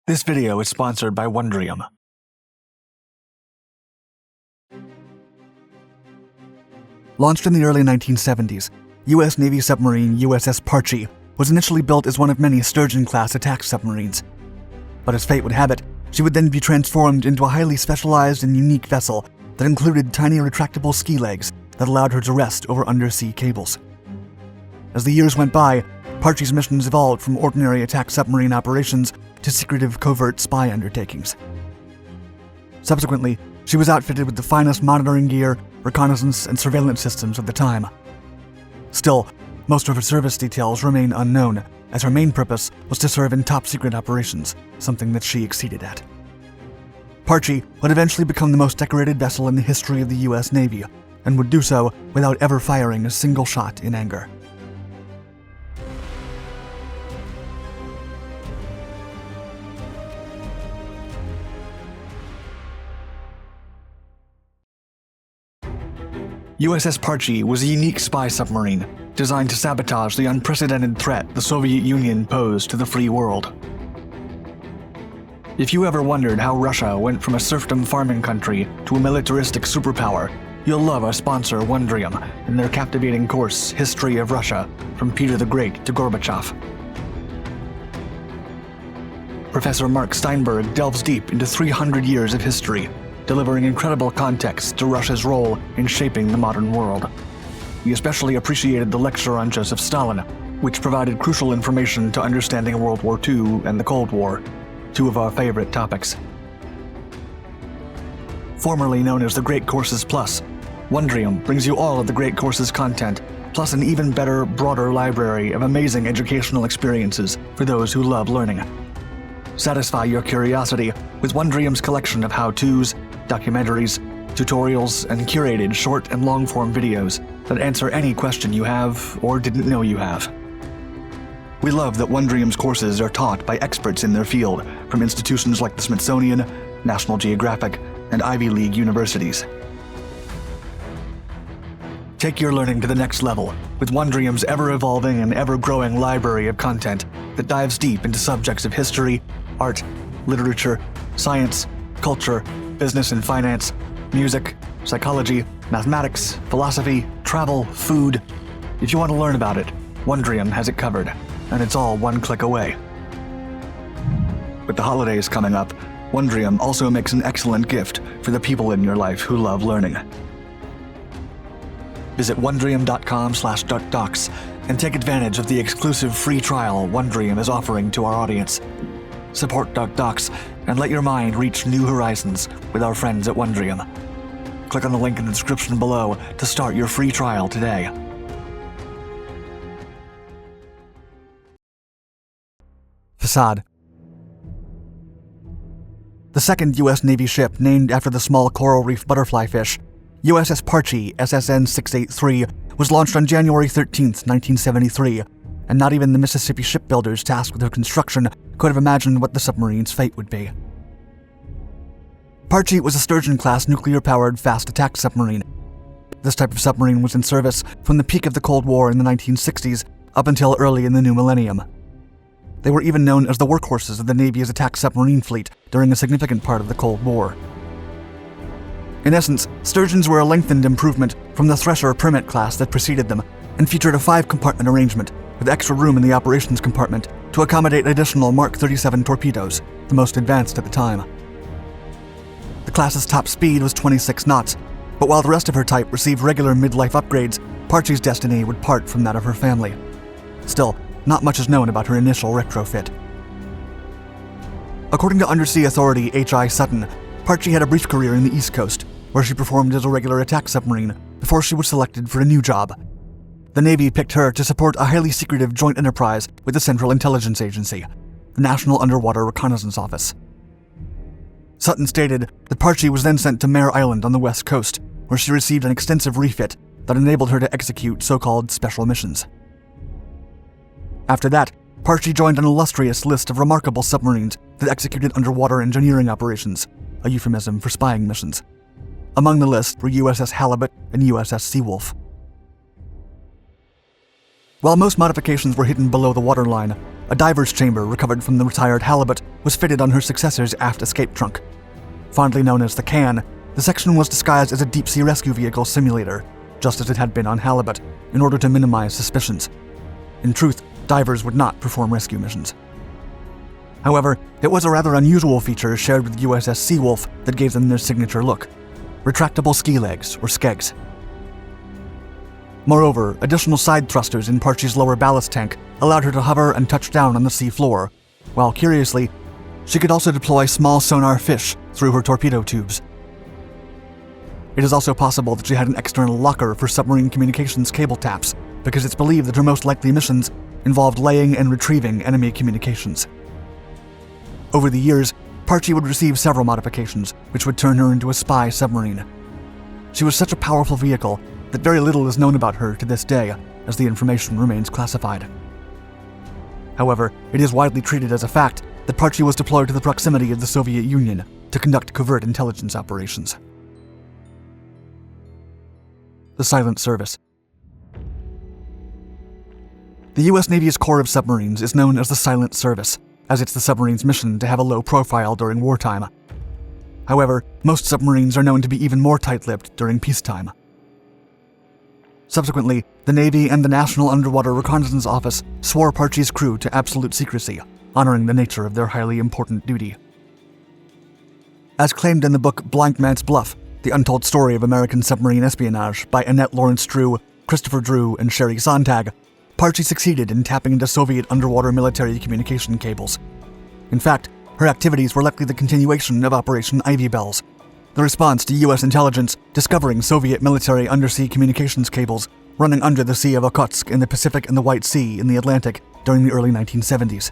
This video is sponsored by Wondrium. Launched in the early 1970s, U.S. Navy submarine USS Parche was initially built as one of many Sturgeon-class attack submarines. But as fate would have it, she would then be transformed into a highly specialized and unique vessel that included tiny retractable ski legs that allowed her to rest over undersea cables. As the years went by, Parche's missions evolved from ordinary attack submarine operations to secretive covert spy undertakings. Subsequently, she was outfitted with the finest monitoring gear, reconnaissance, and surveillance systems of the time. Still, most of her service details remain unknown, as her main purpose was to serve in top-secret operations, something that she exceeded at. Parche would eventually become the most decorated vessel in the history of the U.S. Navy, and would do so without ever firing a single shot in anger. USS Parche was a unique spy submarine designed to sabotage the unprecedented threat the Soviet Union posed to the free world. If you ever wondered how Russia went from a serfdom farming country to a militaristic superpower, you'll love our sponsor Wondrium and their captivating course, History of Russia, from Peter the Great to Gorbachev. Professor Mark Steinberg delves deep into 300 years of history, delivering incredible context to Russia's role in shaping the modern world. We especially appreciated the lecture on Joseph Stalin, which provided crucial information to understanding World War II and the Cold War, two of our favorite topics. Formerly known as the Great Courses Plus, Wondrium brings you all of the Great Courses content, plus an even better, broader library of amazing educational experiences for those who love learning. Satisfy your curiosity with Wondrium's collection of how-tos, documentaries, tutorials, and curated short and long-form videos that answer any question you have or didn't know you have. We love that Wondrium's courses are taught by experts in their field from institutions like the Smithsonian, National Geographic, and Ivy League universities. Take your learning to the next level with Wondrium's ever-evolving and ever-growing library of content that dives deep into subjects of history, art, literature, science, culture, business and finance, music, psychology, mathematics, philosophy, travel, food. If you want to learn about it, Wondrium has it covered, and it's all one click away. With the holidays coming up, Wondrium also makes an excellent gift for the people in your life who love learning. Visit wondrium.com/duckdocs and take advantage of the exclusive free trial Wondrium is offering to our audience. Support Duck Docs and let your mind reach new horizons with our friends at Wondrium. Click on the link in the description below to start your free trial today. Facade. The second U.S. Navy ship named after the small coral reef butterfly fish, USS Parche SSN 683, was launched on January 13, 1973, and not even the Mississippi shipbuilders tasked with her construction could have imagined what the submarine's fate would be. Parche was a Sturgeon-class nuclear-powered fast attack submarine. This type of submarine was in service from the peak of the Cold War in the 1960s up until early in the new millennium. They were even known as the workhorses of the Navy's attack submarine fleet during a significant part of the Cold War. In essence, Sturgeons were a lengthened improvement from the Thresher Permit class that preceded them, and featured a 5-compartment arrangement with extra room in the operations compartment to accommodate additional Mark 37 torpedoes, the most advanced at the time. The class's top speed was 26 knots, but while the rest of her type received regular midlife upgrades, Parche's destiny would part from that of her family. Still, not much is known about her initial retrofit. According to Undersea Authority H.I. Sutton, Parche had a brief career in the East Coast, where she performed as a regular attack submarine before she was selected for a new job. The Navy picked her to support a highly secretive joint enterprise with the Central Intelligence Agency, the National Underwater Reconnaissance Office. Sutton stated that Parche was then sent to Mare Island on the west coast, where she received an extensive refit that enabled her to execute so-called special missions. After that, Parche joined an illustrious list of remarkable submarines that executed underwater engineering operations, a euphemism for spying missions. Among the list were USS Halibut and USS Seawolf. While most modifications were hidden below the waterline, a diver's chamber recovered from the retired halibut was fitted on her successor's aft escape trunk. Fondly known as the Can, the section was disguised as a deep-sea rescue vehicle simulator, just as it had been on halibut, in order to minimize suspicions. In truth, divers would not perform rescue missions. However, it was a rather unusual feature shared with USS Seawolf that gave them their signature look: retractable ski legs, or skegs. Moreover, additional side thrusters in Parche's lower ballast tank allowed her to hover and touch down on the sea floor, while, curiously, she could also deploy small sonar fish through her torpedo tubes. It is also possible that she had an external locker for submarine communications cable taps, because it's believed that her most likely missions involved laying and retrieving enemy communications. Over the years, Parche would receive several modifications, which would turn her into a spy submarine. She was such a powerful vehicle that very little is known about her to this day, as the information remains classified. However, it is widely treated as a fact that Parche was deployed to the proximity of the Soviet Union to conduct covert intelligence operations. The Silent Service. The U.S. Navy's Corps of Submarines is known as the Silent Service, as it's the submarine's mission to have a low profile during wartime. However, most submarines are known to be even more tight-lipped during peacetime. Subsequently, the Navy and the National Underwater Reconnaissance Office swore Parche's crew to absolute secrecy, honoring the nature of their highly important duty. As claimed in the book Blank Man's Bluff, The Untold Story of American Submarine Espionage by Annette Lawrence Drew, Christopher Drew, and Sherry Sontag, Parche succeeded in tapping into Soviet underwater military communication cables. In fact, her activities were likely the continuation of Operation Ivy Bells, the response to U.S. intelligence discovering Soviet military undersea communications cables running under the Sea of Okhotsk in the Pacific and the White Sea in the Atlantic during the early 1970s.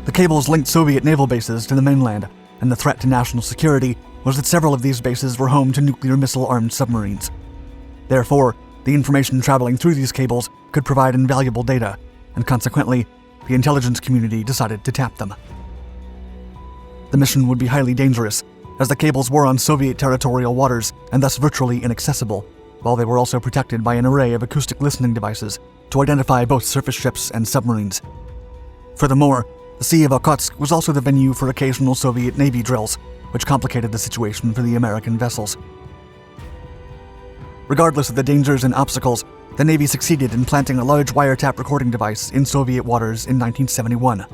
The cables linked Soviet naval bases to the mainland, and the threat to national security was that several of these bases were home to nuclear missile-armed submarines. Therefore, the information traveling through these cables could provide invaluable data, and consequently, the intelligence community decided to tap them. The mission would be highly dangerous, as the cables were on Soviet territorial waters and thus virtually inaccessible, while they were also protected by an array of acoustic listening devices to identify both surface ships and submarines. Furthermore, the Sea of Okhotsk was also the venue for occasional Soviet Navy drills, which complicated the situation for the American vessels. Regardless of the dangers and obstacles, the Navy succeeded in planting a large wiretap recording device in Soviet waters in 1971.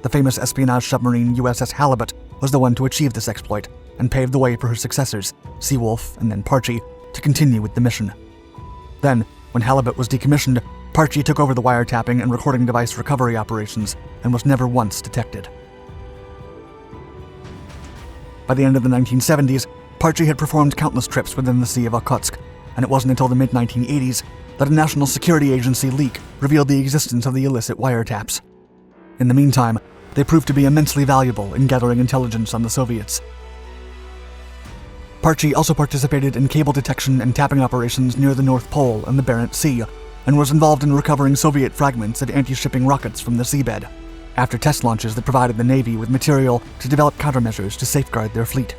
The famous espionage submarine USS Halibut was the one to achieve this exploit, and paved the way for her successors, Seawolf and then Parche, to continue with the mission. Then, when Halibut was decommissioned, Parche took over the wiretapping and recording device recovery operations and was never once detected. By the end of the 1970s, Parche had performed countless trips within the Sea of Okhotsk, and it wasn't until the mid-1980s that a national security agency leak revealed the existence of the illicit wiretaps. In the meantime, they proved to be immensely valuable in gathering intelligence on the Soviets. Parche also participated in cable detection and tapping operations near the North Pole and the Barents Sea, and was involved in recovering Soviet fragments and anti-shipping rockets from the seabed, after test launches that provided the Navy with material to develop countermeasures to safeguard their fleet.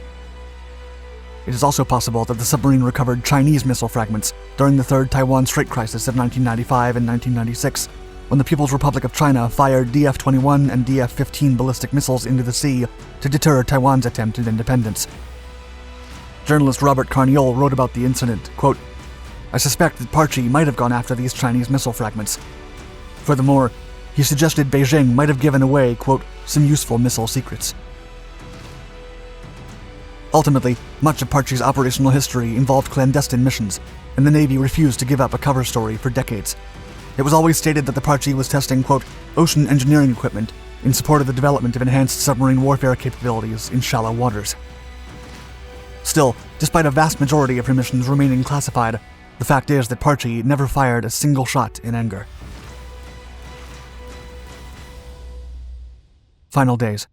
It is also possible that the submarine recovered Chinese missile fragments during the Third Taiwan Strait Crisis of 1995 and 1996, when the People's Republic of China fired DF-21 and DF-15 ballistic missiles into the sea to deter Taiwan's attempt at independence. Journalist Robert Carniol wrote about the incident, quote, "I suspect that Parche might have gone after these Chinese missile fragments. Furthermore, he suggested Beijing might have given away, quote, some useful missile secrets." Ultimately, much of Parche's operational history involved clandestine missions, and the Navy refused to give up a cover story for decades. It was always stated that the Parche was testing, quote, ocean engineering equipment in support of the development of enhanced submarine warfare capabilities in shallow waters. Still, despite a vast majority of her missions remaining classified, the fact is that Parche never fired a single shot in anger. Final days.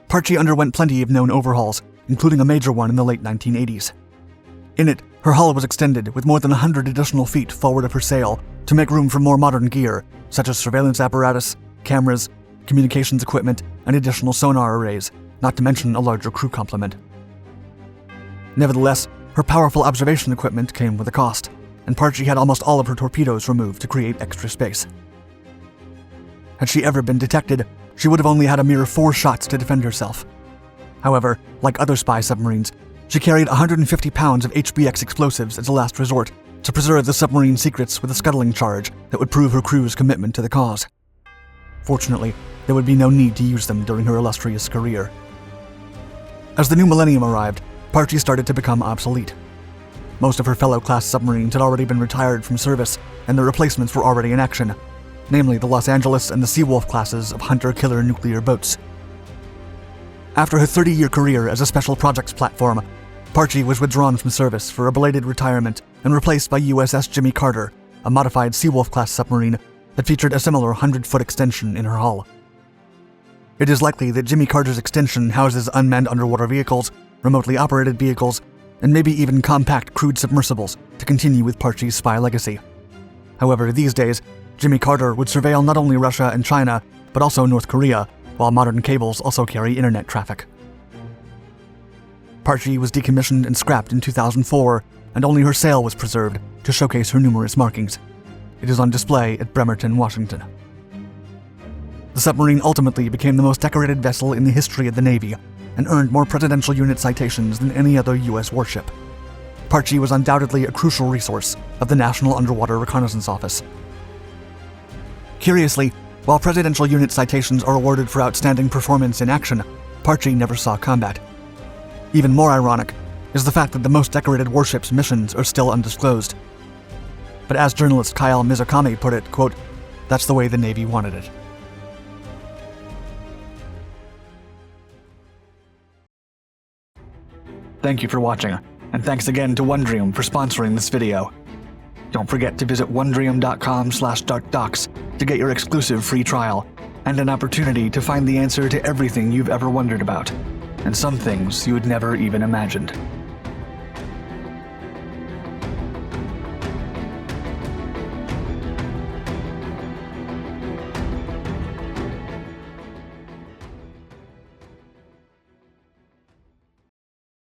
Parche underwent plenty of known overhauls, including a major one in the late 1980s. In it, her hull was extended with more than 100 additional feet forward of her sail to make room for more modern gear, such as surveillance apparatus, cameras, communications equipment, and additional sonar arrays, not to mention a larger crew complement. Nevertheless, her powerful observation equipment came with a cost, and Parche had almost all of her torpedoes removed to create extra space. Had she ever been detected, she would have only had a mere 4 shots to defend herself. However, like other spy submarines, she carried 150 pounds of HBX explosives as a last resort to preserve the submarine secrets with a scuttling charge that would prove her crew's commitment to the cause. Fortunately, there would be no need to use them during her illustrious career. As the new millennium arrived, Parche started to become obsolete. Most of her fellow-class submarines had already been retired from service, and their replacements were already in action, namely the Los Angeles and the Seawolf classes of hunter-killer nuclear boats. After her 30-year career as a special projects platform, Parche was withdrawn from service for a belated retirement and replaced by USS Jimmy Carter, a modified Seawolf-class submarine that featured a similar 100-foot extension in her hull. It is likely that Jimmy Carter's extension houses unmanned underwater vehicles, remotely operated vehicles, and maybe even compact crewed submersibles to continue with Parche's spy legacy. However, these days, Jimmy Carter would surveil not only Russia and China, but also North Korea, while modern cables also carry internet traffic. Parche was decommissioned and scrapped in 2004, and only her sail was preserved to showcase her numerous markings. It is on display at Bremerton, Washington. The submarine ultimately became the most decorated vessel in the history of the Navy and earned more presidential unit citations than any other U.S. warship. Parche was undoubtedly a crucial resource of the National Underwater Reconnaissance Office. Curiously, while presidential unit citations are awarded for outstanding performance in action, Parche never saw combat. Even more ironic is the fact that the most decorated warship's missions are still undisclosed. But as journalist Kyle Mizukami put it, quote, "That's the way the Navy wanted it." Thank you for watching, and thanks again to Wondrium for sponsoring this video. Don't forget to visit wondrium.com/darkdocs to get your exclusive free trial and an opportunity to find the answer to everything you've ever wondered about, and some things you had never even imagined.